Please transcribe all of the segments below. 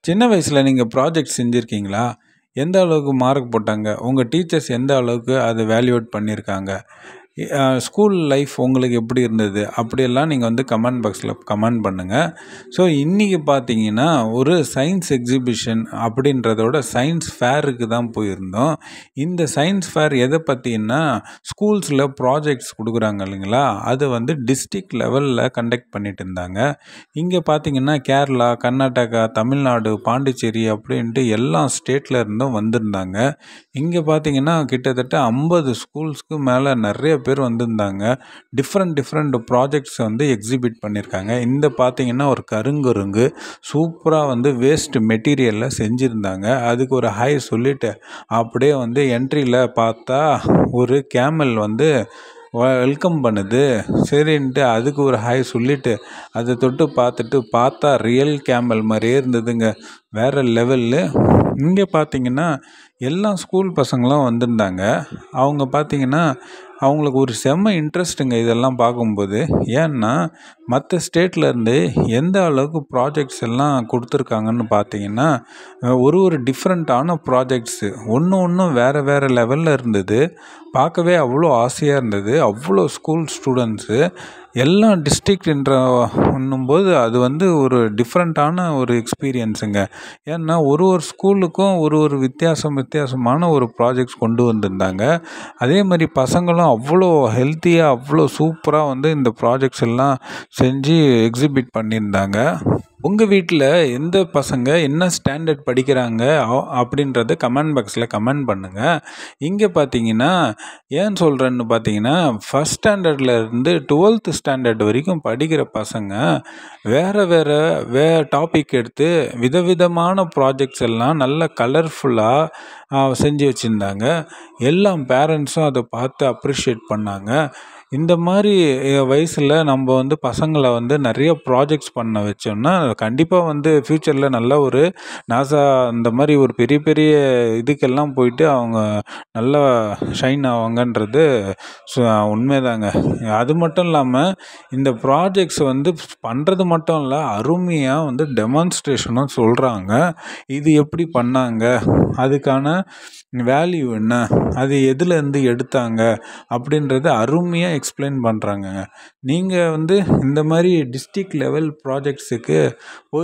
சின்ன வயசுல நீங்க ப்ராஜெக்ட் செஞ்சிருக்கீங்களா? எந்த அளவுக்கு மார்க் போட்டாங்க? உங்க டீச்சர்ஸ் எந்த அளவுக்கு அத வேல்யூவேட் பண்ணியிருக்காங்க? ஸ்கூல் லைஃப் உங்களுக்கு எப்படி இருந்தது? அப்படியெல்லாம் நீங்க வந்து கமெண்ட் பாக்ஸ்ல கமெண்ட் பண்ணுங்க. ஸோ இன்னைக்கு பார்த்தீங்கன்னா, ஒரு சயின்ஸ் எக்ஸிபிஷன் அப்படின்றதோட சயின்ஸ் ஃபேருக்கு தான் போயிருந்தோம். இந்த சயின்ஸ் ஃபேர் எத பத்தின்னா, ஸ்கூல்ஸ்ல ப்ராஜெக்ட்ஸ் குடுக்குறாங்க இல்லைங்களா? அது வந்து டிஸ்ட்ரிக்ட் லெவல்ல கண்டக்ட் பண்ணிட்டு இருந்தாங்க. இங்க பார்த்தீங்கன்னா, கேரளா, கர்நாடகா, தமிழ்நாடு, பாண்டிச்சேரி அப்படின்ட்டு எல்லா ஸ்டேட்ல இருந்தும் வந்திருந்தாங்க. இங்க பார்த்தீங்கன்னா, கிட்டத்தட்ட 50 ஸ்கூல்ஸ்க்கு மேல நெறைய பேர் வந்திருந்தாங்க. டிஃப்ரெண்ட் ப்ராஜெக்ட்ஸ் வந்து எக்ஸிபிட் பண்ணியிருக்காங்க. இந்த பார்த்தீங்கன்னா, ஒரு கருங்குரங்கு சூப்பரா வந்து வேஸ்ட் மெட்டீரியல்ல செஞ்சிருந்தாங்க. அதுக்கு ஒரு ஹாய் சொல்லிட்டு, அப்படியே வந்து என்ட்ரில பார்த்தா, ஒரு கேமல் வந்து வெல்கம் பண்ணுது. சரின்ட்டு அதுக்கு ஒரு ஹாய் சொல்லிட்டு, அத தொட்டு பார்த்துட்டு, பார்த்தா ரியல் கேமல் மாரியே இருந்ததுங்க. வேற லெவலு. இங்க பார்த்தீங்கன்னா, எல்லா ஸ்கூல் பசங்களும் வந்திருந்தாங்க. அவங்க பார்த்தீங்கன்னா, அவங்களுக்கு ஒரு செம்ம இன்ட்ரெஸ்ட்டுங்க இதெல்லாம் பார்க்கும்போது. ஏன்னா, மத்த ஸ்டேட்லேருந்து எந்த அளவுக்கு ப்ராஜெக்ட்ஸ் எல்லாம் குடுத்துருக்காங்கன்னு பார்த்தீங்கன்னா, ஒரு டிஃப்ரெண்ட்டான ப்ராஜெக்ட்ஸு. ஒண்ணும் வேற லெவல்ல இருந்தது. பார்க்கவே அவ்வளோ ஆசையா இருந்தது. அவ்வளோ ஸ்கூல் ஸ்டூடண்ட்ஸு. எல்லா டிஸ்ட்ரிக்ட்ன்றன்னும்போது அது வந்து ஒரு டிஃப்ரெண்ட்டான ஒரு எக்ஸ்பீரியன்ஸுங்க. ஏன்னா, ஒரு ஸ்கூலுக்கும் ஒரு வித்தியாசமான ஒரு ப்ராஜெக்ட்ஸ் கொண்டு வந்திருந்தாங்க. அதே மாரி பசங்களும் அவ்வளோ ஹெல்த்தியா, அவ்வளோ சூப்பரா வந்து இந்த ப்ராஜெக்ட்ஸ் எல்லாம் செஞ்சு எக்ஸிபிட் பண்ணியிருந்தாங்க. உங்க வீட்ல எந்த பசங்க என்ன ஸ்டாண்டர்ட் படிக்கிறாங்க அப்படின்றத கமெண்ட் பாக்ஸ்ல கமெண்ட் பண்ணுங்க. இங்க பார்த்தீங்கன்னா, ஏன் சொல்றேன்னு பார்த்தீங்கன்னா, ஃபர்ஸ்ட் ஸ்டாண்டர்ட்ல இருந்து 12th ஸ்டாண்டர்ட் வரைக்கும் படிக்கிற பசங்க வேற டாபிக் எடுத்து விதவிதமான ப்ராஜெக்ட்ஸ் எல்லாம் நல்ல கலர்ஃபுல்லா செஞ்சு வச்சிருந்தாங்க. எல்லா பேரண்ட்ஸும் அத பார்த்து அப்ரிஷியேட் பண்ணாங்க. இந்த மாரி வயசுல நம்ம வந்து பசங்கள வந்து நெறைய ப்ராஜெக்ட்ஸ் பண்ண வச்சோம்னா, கண்டிப்பா வந்து ஃப்யூச்சர்ல நல்ல ஒரு நாசா அந்த மாரி ஒரு பெரிய இதுக்கெல்லாம் போயிட்டு அவங்க நல்லா ஷைன் ஆவாங்கன்றது சு உண்மைதாங்க. அது மட்டும் இல்லாம, இந்த ப்ராஜெக்ட்ஸ் வந்து பண்றது மட்டும் இல்ல, அருமையா வந்து டெமான்ஸ்ட்ரேஷனும் சொல்றாங்க. இது எப்படி பண்ணாங்க? அதுக்கான வேல்யூ என்ன? அது எதுலேருந்து எடுத்தாங்க? அப்படின்றத அருமையா எக்ஸ்பிளைன் பண்றாங்கங்க. நீங்க வந்து இந்த மாரி டிஸ்ட்ரிக்ட் லெவல் ப்ராஜெக்ட்ஸுக்கு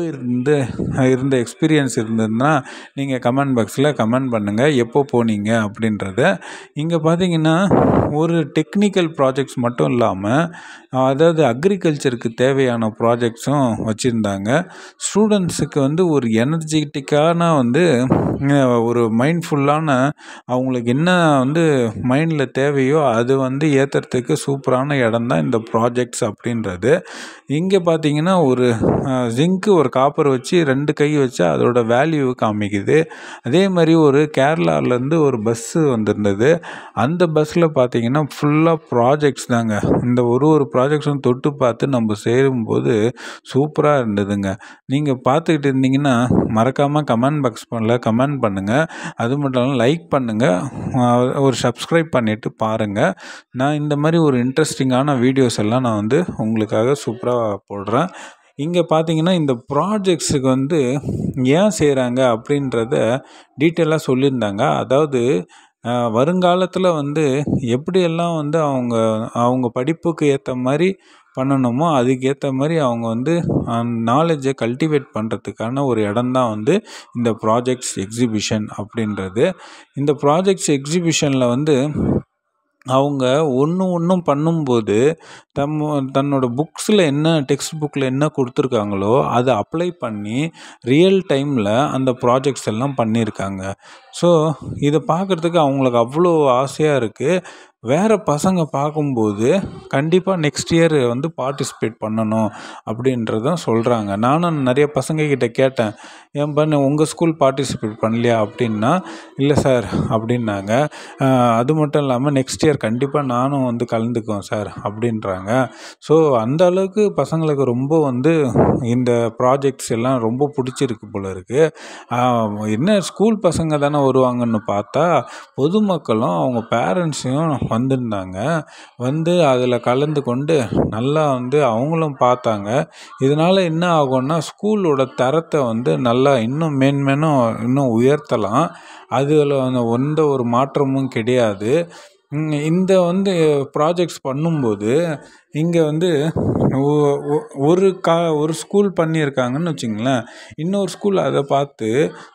இருந்த எக்ஸ்பீரியன்ஸ் இருந்ததுன்னா, நீங்க கமெண்ட் பாக்ஸ்ல கமெண்ட் பண்ணுங்க. எப்போ போனீங்க அப்படின்றத. இங்க பார்த்தீங்கன்னா, ஒரு டெக்னிக்கல் ப்ராஜெக்ட்ஸ் மட்டும் இல்லாம, அதாவது அக்ரிகல்ச்சருக்கு தேவையான ப்ராஜெக்ட்ஸும் வச்சிருந்தாங்க. ஸ்டூடண்ட்ஸுக்கு வந்து ஒரு எனர்ஜெட்டிக்கான வந்து ஒரு மைண்ட்ஃபுல்லான அவங்களுக்கு என்ன வந்து மைண்டில் தேவையோ அது வந்து ஏற்றுறதுக்கு சூப்பரான இடம் தான் இந்த ப்ராஜெக்ட்ஸ் அப்படின்றது. இங்கே பார்த்தீங்கன்னா, ஒரு ஜிங்க்கு ஒரு காப்பர் வச்சு 2 கை வச்சா அதோட வேல்யூ காமிக்குது. அதே மாதிரி ஒரு கேரளாவிலேருந்து ஒரு பஸ்ஸு வந்திருந்தது. அந்த பஸ்ஸில் பார்த்தீங்கன்னா ஃபுல்லாக ப்ராஜெக்ட்ஸ் தாங்க. இந்த ஒரு ப்ராஜெக்ட்ஸும் தொட்டு பார்த்து நம்ம சேரும்போது சூப்பராக இருந்ததுங்க. நீங்கள் பார்த்துக்கிட்டு இருந்தீங்கன்னா, மறக்காமல் கமெண்ட் பாக்ஸ் கமெண்ட் பண்ணுங்கள். அது மட்டும் இல்லாமல் லைக் பண்ணுங்கள். ஒரு சப்ஸ்கிரைப் பண்ணிவிட்டு பாருங்கள். நான் இந்த மாதிரி ஒரு இன்ட்ரெஸ்டிங்கான வீடியோஸ் எல்லாம் நான் வந்து உங்களுக்காக சூப்பராக போடுறேன். இங்கே பார்த்தீங்கன்னா, இந்த ப்ராஜெக்ட்ஸுக்கு வந்து ஏன் செய்கிறாங்க அப்படின்றத டீட்டெயிலாக சொல்லியிருந்தாங்க. அதாவது வருங்காலத்தில் வந்து எப்படியெல்லாம் வந்து அவங்க படிப்புக்கு ஏற்ற மாதிரி பண்ணணுமோ அதுக்கேற்ற மாதிரி அவங்க வந்து நாலேஜை கல்டிவேட் பண்ணுறதுக்கான ஒரு இடம் தான் வந்து இந்த ப்ராஜெக்ட்ஸ் எக்ஸிபிஷன் அப்படின்றது. இந்த ப்ராஜெக்ட்ஸ் எக்ஸிபிஷனில் வந்து அவங்க ஒன்றும் பண்ணும்போது தன்னோட புக்ஸில் என்ன டெக்ஸ்ட் புக்கில் என்ன கொடுத்துருக்காங்களோ அதை அப்ளை பண்ணி ரியல் டைமில் அந்த ப்ராஜெக்ட்ஸ் எல்லாம் பண்ணியிருக்காங்க. ஸோ இதை பார்க்குறதுக்கு அவங்களுக்கு அவ்வளோ ஆசையாக இருக்குது. வேறு பசங்க பார்க்கும்போது கண்டிப்பாக நெக்ஸ்ட் இயர் வந்து பார்ட்டிசிபேட் பண்ணணும் அப்படின்றதும் சொல்கிறாங்க. நானும் நிறைய பசங்கக்கிட்ட கேட்டேன், ஏன் பண்ண உங்கள் ஸ்கூல் பார்ட்டிசிபேட் பண்ணலையா அப்படின்னா, இல்லை சார் அப்படின்னாங்க. அது மட்டும் இல்லாமல் நெக்ஸ்ட் இயர் கண்டிப்பாக நானும் வந்து கலந்துக்குவேன் சார் அப்படின்றாங்க. ஸோ அந்த அளவுக்கு பசங்களுக்கு ரொம்ப வந்து இந்த ப்ராஜெக்ட்ஸ் எல்லாம் ரொம்ப பிடிச்சிருக்கு போல இருக்குது. என்ன ஸ்கூல் பசங்க தானே வருவாங்கன்னு பார்த்தா பொதுமக்களும் அவங்க பேரண்ட்ஸையும் வந்திருந்தாங்க. வந்து அதில் கலந்து கொண்டு நல்லா வந்து அவங்களும் பார்த்தாங்க. இதனால் என்ன ஆகும்னா ஸ்கூலோட தரத்தை வந்து நல்லா இன்னும் மேன்மேலும் இன்னும் உயர்த்தலாம். அதில் எந்த ஒரு மாற்றமும் கிடையாது. இந்த வந்து ப்ராஜெக்ட்ஸ் பண்ணும்போது இங்கே வந்து ஒ- ஒ- ஒரு ஸ்கூல் பண்ணியிருக்காங்கன்னு வச்சுங்களேன், இன்னொரு ஸ்கூல் அதை பார்த்து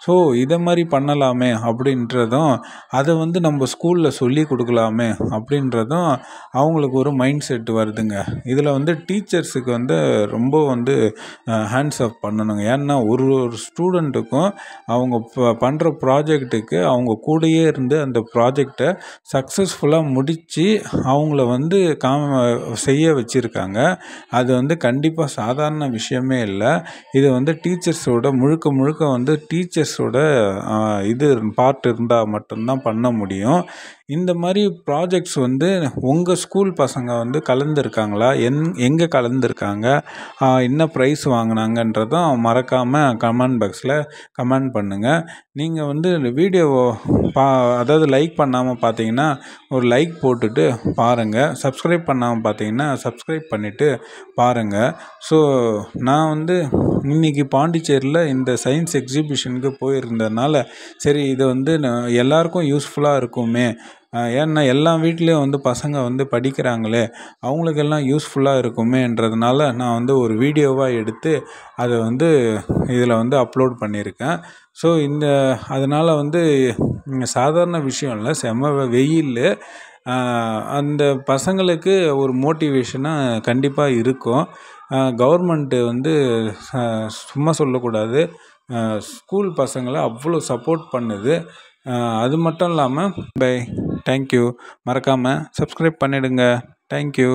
ஸோ இதை மாதிரி பண்ணலாமே அப்படின்றதும், அதை வந்து நம்ம ஸ்கூலில் சொல்லி கொடுக்கலாமே அப்படின்றதும் அவங்களுக்கு ஒரு மைண்ட் செட் வருதுங்க. இதில் வந்து டீச்சர்ஸுக்கு வந்து ரொம்ப வந்து ஹேண்ட்ஸ் ஆஃப் பண்ணணுங்க. ஏன்னா ஒரு ஒரு ஸ்டூடெண்ட்டுக்கும் அவங்க பண்ணுற ப்ராஜெக்ட்டுக்கு அவங்க கூடயே இருந்து அந்த ப்ராஜெக்டை சக்ஸஸ்ஃபுல்லாக முடித்து அவங்கள வந்து செய்ய வச்சுருக்காங்க. அது வந்து கண்டிப்பாக சாதாரண விஷயமே இல்லை. இது வந்து டீச்சர்ஸோட முழுக்க முழுக்க வந்து டீச்சர்ஸோட இது பார்ட் இருந்தால் மட்டும்தான் பண்ண முடியும். இந்த மாதிரி ப்ராஜெக்ட்ஸ் வந்து உங்கள் ஸ்கூல் பசங்க வந்து கலந்துருக்காங்களா, எங்கே கலந்துருக்காங்க, என்ன ப்ரைஸ் வாங்கினாங்கன்றதும் மறக்காமல் கமெண்ட் பாக்ஸில் கமெண்ட் பண்ணுங்கள். நீங்கள் வந்து இந்த வீடியோவை அதாவது லைக் பண்ணாமல் பார்த்தீங்கன்னா ஒரு லைக் போட்டுட்டு பாருங்கள். சப்ஸ்கிரைப் பண்ணாமல் பார்த்தீங்கன்னா சப்ஸ்கிரைப் பண்ணிவிட்டு பாருங்கள். ஸோ நான் வந்து இன்றைக்கி பாண்டிச்சேரியில் இந்த சயின்ஸ் எக்ஸிபிஷனுக்கு போயிருந்ததுனால சரி இது வந்து எல்லாருக்கும் யூஸ்ஃபுல்லாக இருக்குமே, ஏன்னா எல்லா வீட்லேயும் வந்து பசங்க வந்து படிக்கிறாங்களே, அவங்களுக்கெல்லாம் யூஸ்ஃபுல்லாக இருக்குமேன்றதுனால நான் வந்து ஒரு வீடியோவாக எடுத்து அதை வந்து இதில் வந்து அப்லோட் பண்ணியிருக்கேன். ஸோ அதனால் வந்து சாதாரண விஷயம் இல்லை, செம வெயில். அந்த பசங்களுக்கு ஒரு மோட்டிவேஷனாக கண்டிப்பாக இருக்கும். கவர்மெண்ட்டு வந்து சும்மா சொல்லக்கூடாது, ஸ்கூல் பசங்களை அவ்வளோ சப்போர்ட் பண்ணுது. அது மட்டும் இல்லாமல் தேங்க்யூ. மறக்காமல் சப்ஸ்கிரைப் பண்ணிவிடுங்க. தேங்க்யூ.